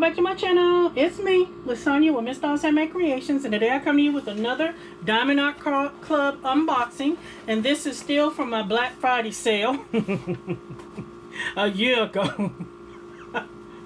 back to my channel. It's me, Lasagna with Miss Dawn's Handmade Creations, and today I come to you with another Diamond Art Club unboxing, and this is still from my Black Friday sale a year ago.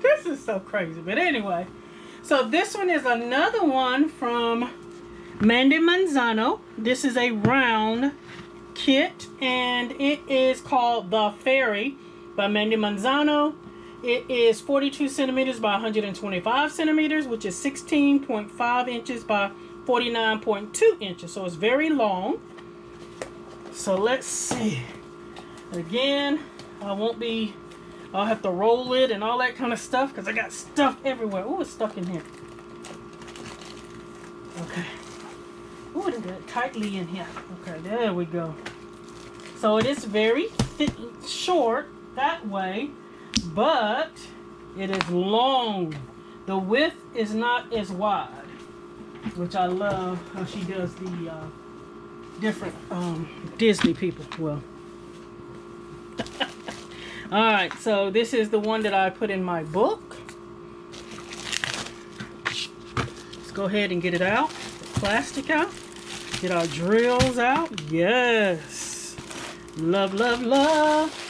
This is so crazy, but anyway, so this one is another one from Mandy Manzano. This is a round kit, and it is called The Fairy by Mandy Manzano. It is 42 centimeters by 125 centimeters, which is 16.5 inches by 49.2 inches. So it's very long. So let's see. Again, I'll have to roll it and all that kind of stuff because I got stuff everywhere. Oh, it's stuck in here. Okay. Oh, it got tightly in here. Okay, there we go. So it is very short that way, but it is long. The width is not as wide, which I love how she does the different Disney people. Well, all right, so this is the one that I put in my book. Let's go ahead and get it out, the plastic out, get our drills out. Yes, love, love, love.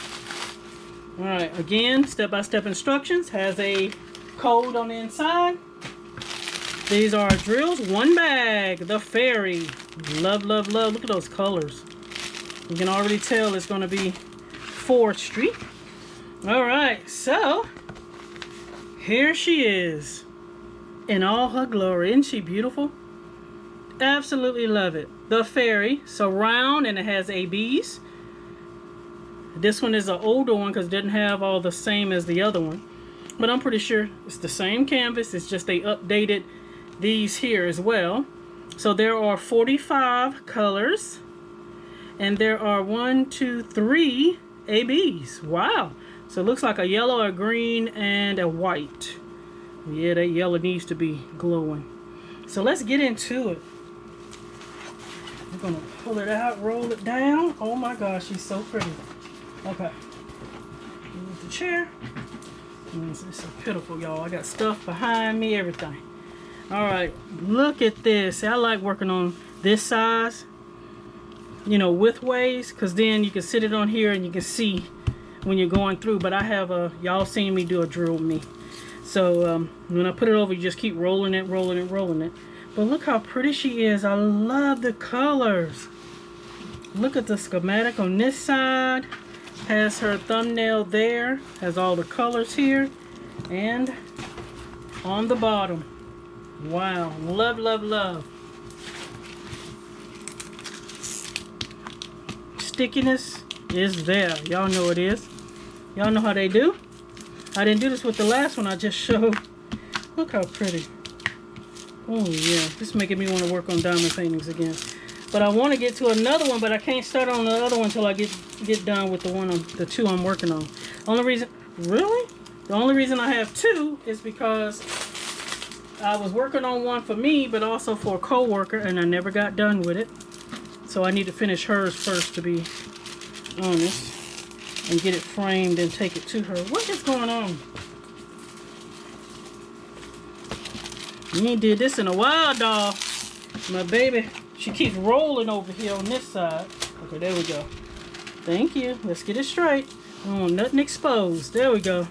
All right, again, step-by-step instructions. Has a code on the inside. These are our drills. One bag, The Fairy. Love, love, love. Look at those colors. You can already tell it's going to be forestry. All right, so here she is in all her glory. Isn't she beautiful? Absolutely love it. The Fairy. So round, and it has ABs. This one is an older one because it didn't have all the same as the other one. But I'm pretty sure it's the same canvas. It's just they updated these here as well. So there are 45 colors. And there are 1, 2, 3 ABs. Wow. So it looks like a yellow, a green, and a white. Yeah, that yellow needs to be glowing. So let's get into it. I'm going to pull it out, roll it down. Oh my gosh, she's so pretty. Okay, move the chair. It's so pitiful, y'all. I got stuff behind me, everything. All right, look at this. I like working on this size, you know, widthways, because then you can sit it on here and you can see when you're going through. But I have y'all seen me do a drill with me. So when I put it over, you just keep rolling it, rolling it, rolling it. But look how pretty she is. I love the colors. Look at the schematic on this side. Has her thumbnail there, has all the colors here, and on the bottom. Wow, love, love, love. Stickiness is there. Y'all know it is. Y'all know how they do. I didn't do this with the last one I just showed. Look how pretty. Oh yeah, this is making me want to work on diamond paintings again. But I want to get to another one, but I can't start on the other one until I get done with the two I'm working on. Only reason, really? The only reason I have two is because I was working on one for me, but also for a co-worker, and I never got done with it. So I need to finish hers first, to be honest, and get it framed and take it to her. What is going on? You ain't did this in a while, doll. My baby. She keeps rolling over here on this side. Okay, there we go. Thank you. Let's get it straight. I don't want nothing exposed. There we go.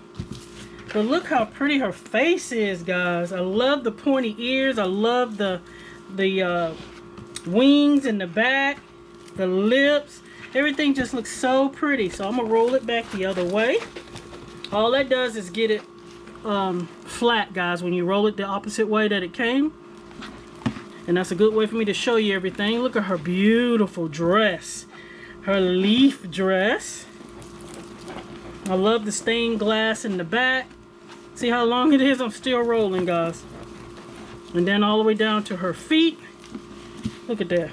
But look how pretty her face is, guys. I love the pointy ears. I love the wings in the back, the lips. Everything just looks so pretty. So I'm going to roll it back the other way. All that does is get it flat, guys, when you roll it the opposite way that it came. And that's a good way for me to show you everything. Look at her beautiful dress. Her leaf dress. I love the stained glass in the back. See how long it is? I'm still rolling, guys. And then all the way down to her feet. Look at that.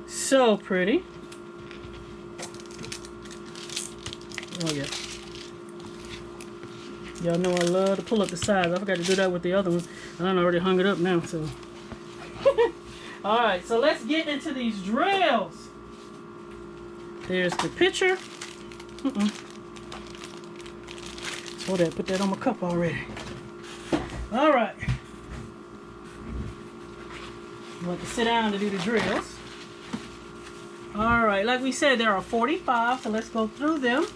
So pretty. Oh yeah. Y'all know I love to pull up the sides. I forgot to do that with the other one. And I already hung it up now, so. Alright, so let's get into these drills. There's the picture. Hold that, put that on my cup already. All right. I want to sit down to do the drills. All right, like we said, there are 45, so let's go through them.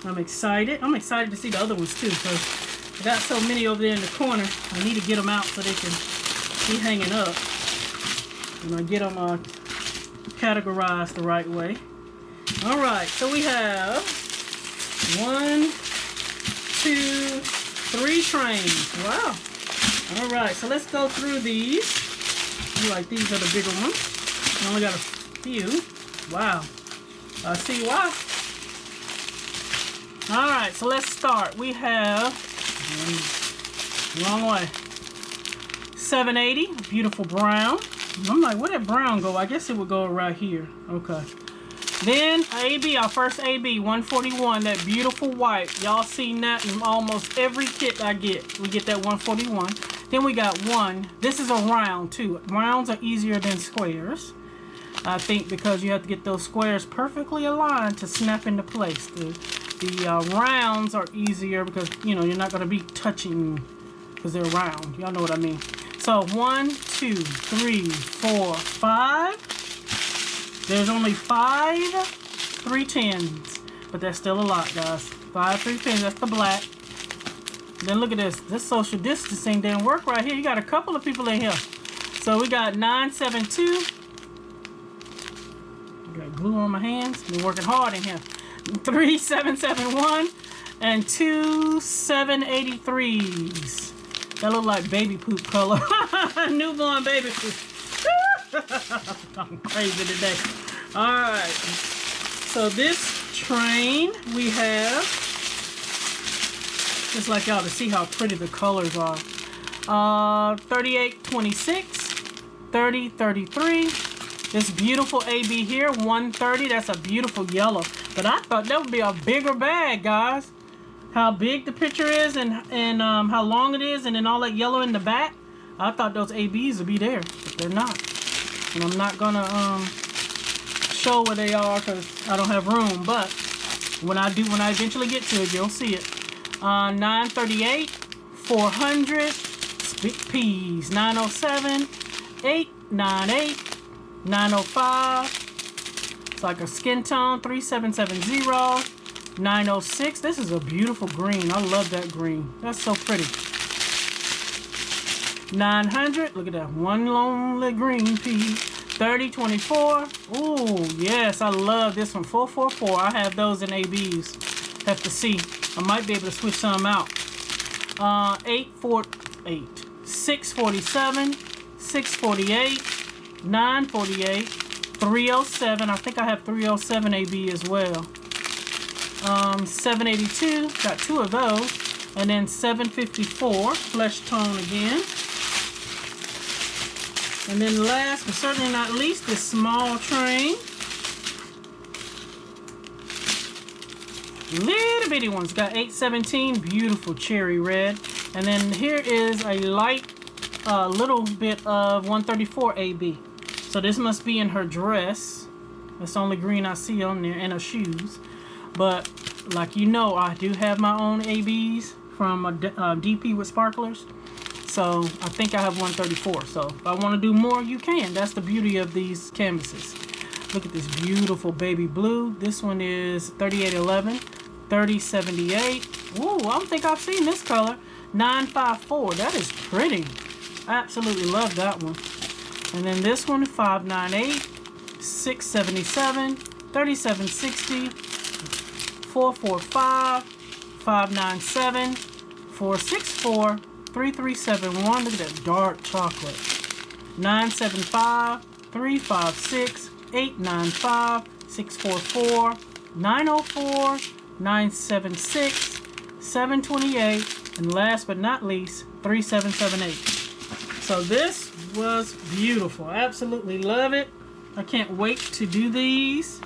I'm excited. I'm excited to see the other ones too, because I got so many over there in the corner. I need to get them out so they can be hanging up. And I get them categorized the right way. All right, so we have 1, 2, 3 trains. Wow. All right, so let's go through these. Like these are the bigger ones. I only got a few. Wow. I see why. All right, so let's start. We have, long way, 780, beautiful brown. I'm like, where did brown go? I guess it would go right here. Okay. Then AB, our first AB, 141, that beautiful white. Y'all seen that in almost every kit I get. We get that 141. Then we got one. This is a round too. Rounds are easier than squares. I think because you have to get those squares perfectly aligned to snap into place. The rounds are easier because, you know, you're not going to be touching because they're round. Y'all know what I mean. So 1, 2, 3, 4, 5. There's only 5 310s, but that's still a lot, guys. 5 310s, that's the black. Then look at this. This social distancing didn't work right here. You got a couple of people in here. So we got 972. Got glue on my hands. Been working hard in here. 3771 and 2 783s. That look like baby poop color. Newborn baby poop. I'm crazy today. All right. So this train we have, just like y'all to see how pretty the colors are. 3826, 3033. This beautiful AB here, 130. That's a beautiful yellow. But I thought that would be a bigger bag, guys. How big the picture is and how long it is, and then all that yellow in the back. I thought those ABs would be there, but they're not. And I'm not gonna show where they are because I don't have room. But when I eventually get to it, you'll see it. 938, 400, big P's, 907, 898, 905. It's like a skin tone, 3770, 906. This is a beautiful green. I love that green. That's so pretty. 900. Look at that one lonely green pea. 3024. Ooh, yes, I love this one. 444. I have those in ABs. Have to see. I might be able to switch some out. 848, 647, 648, 948, 307. I think I have 307 AB as well. 782. Got 2 of those. And then 754. Flesh tone again. And then last but certainly not least, this small train. Little bitty ones. Got 817, beautiful cherry red. And then here is a light little bit of 134 AB. So this must be in her dress. That's the only green I see on there, and her shoes. But like you know, I do have my own ABs from DP with sparklers. So I think I have 134. So if I want to do more, you can. That's the beauty of these canvases. Look at this beautiful baby blue. This one is 3811, 3078. Ooh, I don't think I've seen this color. 954. That is pretty. I absolutely love that one. And then this one, 598, 677, 3760, 445, 597, 464, 3371. Look at that dark chocolate. 975, 356, 895, 644, 904, 976, 728, and last but not least, 3778. So this was beautiful. I absolutely love it. I can't wait to do these.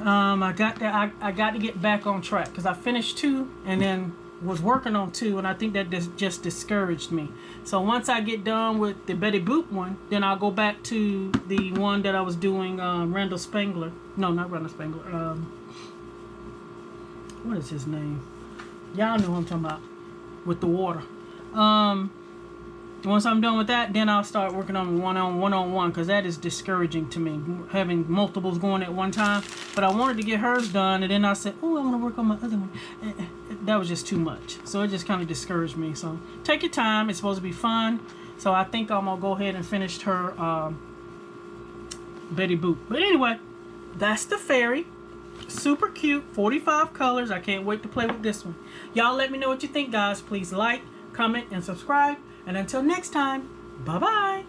I got to get back on track because I finished 2 and then was working on 2, and I think that just discouraged me. So once I get done with the Betty Boop one, then I'll go back to the one that I was doing, Randall Spangler. No, not Randall Spangler. What is his name? Y'all know what I'm talking about. With the water. Once I'm done with that, then I'll start working on one-on-one, because that is discouraging to me, having multiples going at one time. But I wanted to get hers done, and then I said, oh, I want to work on my other one. That was just too much. So it just kind of discouraged me. So take your time. It's supposed to be fun. So I think I'm going to go ahead and finish her Betty Boop. But anyway, that's the fairy. Super cute. 45 colors. I can't wait to play with this one. Y'all let me know what you think, guys. Please like, comment, and subscribe. And until next time, bye-bye.